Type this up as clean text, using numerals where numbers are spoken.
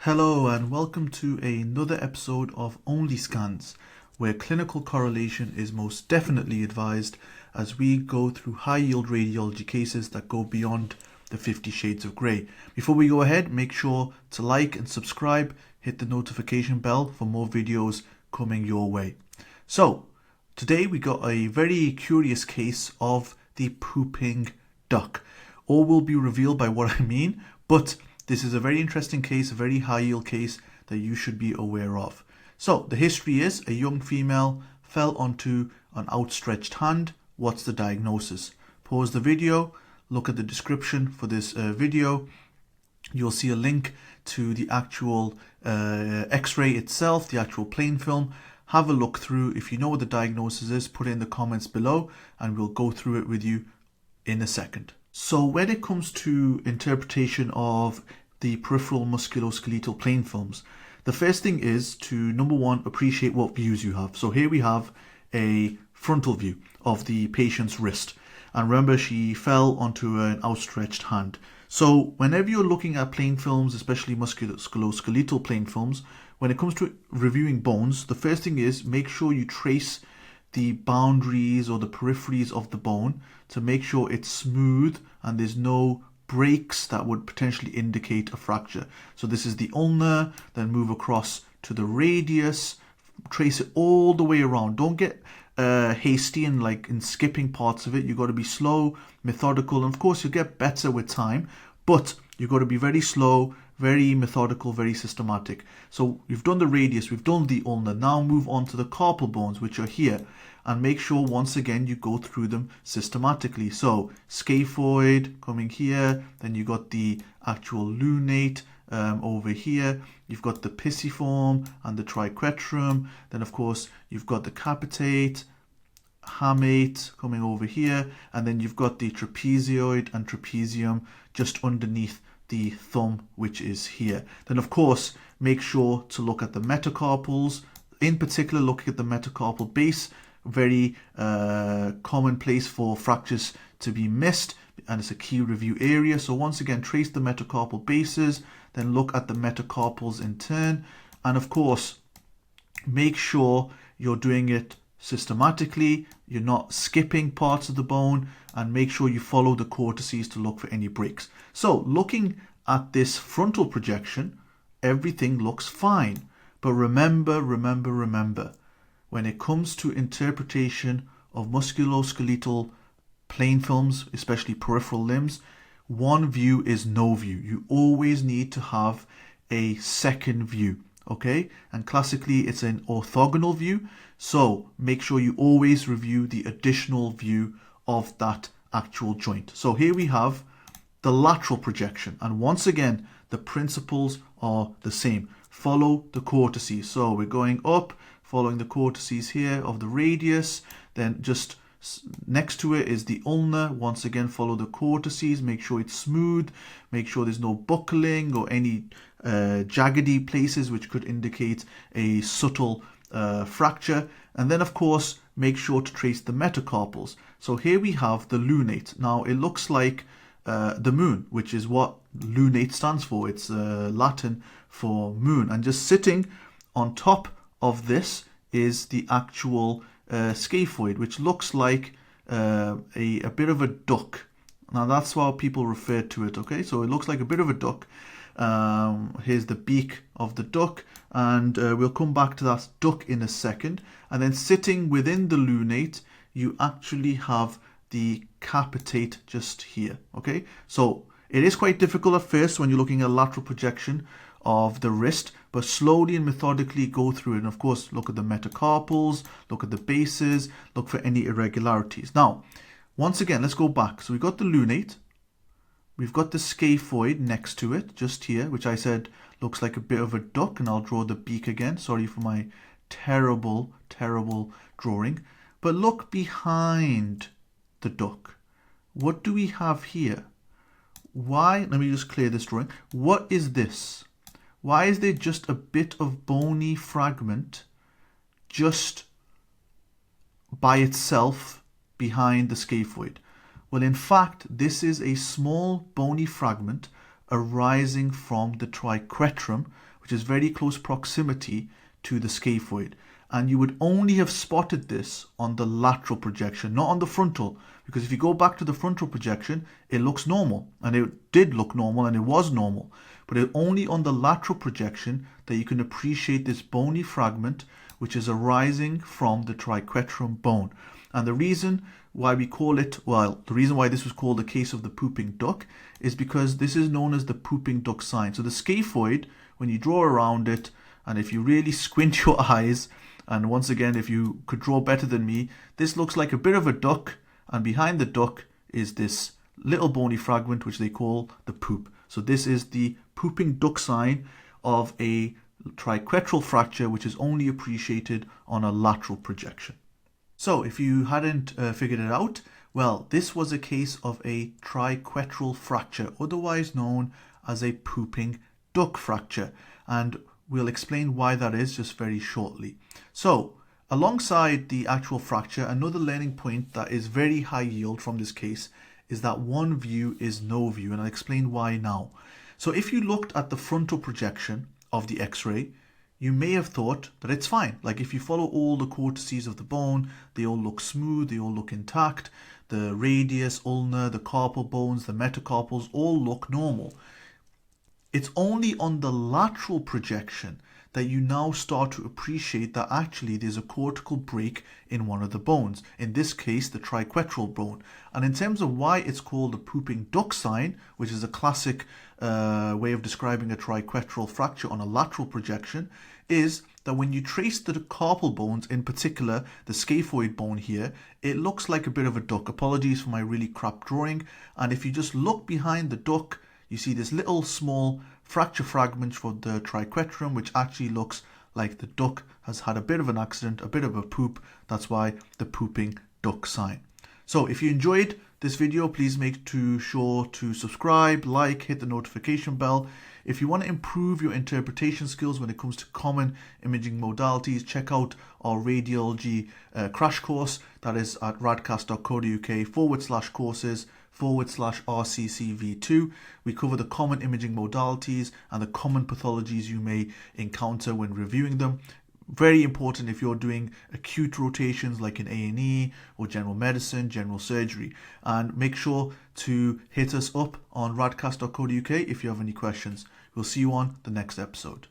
Hello and welcome to another episode of OnlyScans, where clinical correlation is most definitely advised as we go through high-yield radiology cases that go beyond the 50 shades of grey. Before we go ahead, make sure to like and subscribe, hit the notification bell for more videos coming your way. So, today we got a very curious case of the pooping duck. All will be revealed by what I mean, but this is a very interesting case, a very high yield case that you should be aware of. So the history is a young female fell onto an outstretched hand. What's the diagnosis? Pause the video, look at the description for this video. You'll see a link to the actual x-ray itself, the actual plain film. Have a look through. If you know what the diagnosis is, put it in the comments below and we'll go through it with you in a second. So when it comes to interpretation of the peripheral musculoskeletal plain films, the first thing is to, number one, appreciate what views you have. So here we have a frontal view of the patient's wrist. And remember, she fell onto an outstretched hand. So whenever you're looking at plain films, especially musculoskeletal plain films, when it comes to reviewing bones, the first thing is make sure you trace the boundaries or the peripheries of the bone to make sure it's smooth and there's no breaks that would potentially indicate a fracture. So this is the ulnar, then move across to the radius, trace it all the way around. Don't get hasty and like in skipping parts of it. You've got to be slow, methodical, and of course you'll get better with time, but you've got to be very slow, very methodical, very systematic. So we've done the radius, we've done the ulnar. Now move on to the carpal bones, which are here, and make sure once again you go through them systematically. So scaphoid coming here, then you got the actual lunate over here, you've got the pisiform and the triquetrum, then of course you've got the capitate, hamate coming over here, and then you've got the trapezoid and trapezium just underneath the thumb, which is here. Then of course make sure to look at the metacarpals, in particular looking at the metacarpal base, very common place for fractures to be missed, and it's a key review area. So once again, trace the metacarpal bases, then look at the metacarpals in turn, and of course make sure you're doing it systematically, you're not skipping parts of the bone, and make sure you follow the cortices to look for any breaks. So looking at this frontal projection, everything looks fine. But remember, when it comes to interpretation of musculoskeletal plain films, especially peripheral limbs, one view is no view. You always need to have a second view, okay? And classically it's an orthogonal view. So make sure you always review the additional view of that actual joint. So here we have the lateral projection, and once again the principles are the same. Follow the cortices. So we're going up, following the cortices here of the radius, then just next to it is the ulnar. Once again follow the cortices, make sure it's smooth, make sure there's no buckling or any jaggedy places which could indicate a subtle fracture. And then of course make sure to trace the metacarpals. So here we have the lunate. Now it looks like the moon, which is what lunate stands for. It's Latin for moon, and just sitting on top of this is the actual scaphoid, which looks like a bit of a duck. Now that's how people refer to it, okay? So it looks like a bit of a duck. Here's the beak of the duck, and we'll come back to that duck in a second. And then sitting within the lunate, you actually have the capitate just here, okay? So it is quite difficult at first when you're looking at lateral projection of the wrist, but slowly and methodically go through it. And of course, look at the metacarpals, look at the bases, look for any irregularities. Now, once again, let's go back. So we've got the lunate, we've got the scaphoid next to it, just here, which I said looks like a bit of a duck, and I'll draw the beak again. Sorry for my terrible drawing. But look behind the duck. What do we have here? Why? Let me just clear this drawing. What is this? Why is there just a bit of bony fragment just by itself behind the scaphoid? Well, in fact, this is a small bony fragment arising from the triquetrum, which is very close proximity to the scaphoid. And you would only have spotted this on the lateral projection, not on the frontal, because if you go back to the frontal projection, it looks normal, and it did look normal, and it was normal. But it's only on the lateral projection that you can appreciate this bony fragment, which is arising from the triquetrum bone. And the reason why we call it, well, the reason why this was called the case of the pooping duck is because this is known as the pooping duck sign. So the scaphoid, when you draw around it, and if you really squint your eyes, and once again, if you could draw better than me, this looks like a bit of a duck, and behind the duck is this little bony fragment, which they call the poop. So this is the pooping duck sign of a triquetral fracture, which is only appreciated on a lateral projection. So if you hadn't figured it out, well, this was a case of a triquetral fracture, otherwise known as a pooping duck fracture. And we'll explain why that is just very shortly. So, alongside the actual fracture, another learning point that is very high yield from this case is that one view is no view, and I'll explain why now. So if you looked at the frontal projection of the X-ray, you may have thought that it's fine. Like if you follow all the cortices of the bone, they all look smooth, they all look intact. The radius, ulna, the carpal bones, the metacarpals all look normal. It's only on the lateral projection that you now start to appreciate that actually there's a cortical break in one of the bones, in this case the triquetral bone. And in terms of why it's called the pooping duck sign, which is a classic way of describing a triquetral fracture on a lateral projection, is that when you trace the carpal bones, in particular the scaphoid bone here, it looks like a bit of a duck. Apologies for my really crap drawing. And if you just look behind the duck, you see this little small fracture fragment for the triquetrum, which actually looks like the duck has had a bit of an accident, a bit of a poop. That's why the pooping duck sign. So if you enjoyed this video, please make sure to subscribe, like, hit the notification bell. If you want to improve your interpretation skills when it comes to common imaging modalities, check out our radiology crash course. That is at radcast.co.uk/courses/RCCV2. We cover the common imaging modalities and the common pathologies you may encounter when reviewing them. Very important if you're doing acute rotations like in A&E or general medicine, general surgery. And make sure to hit us up on radcast.co.uk if you have any questions. We'll see you on the next episode.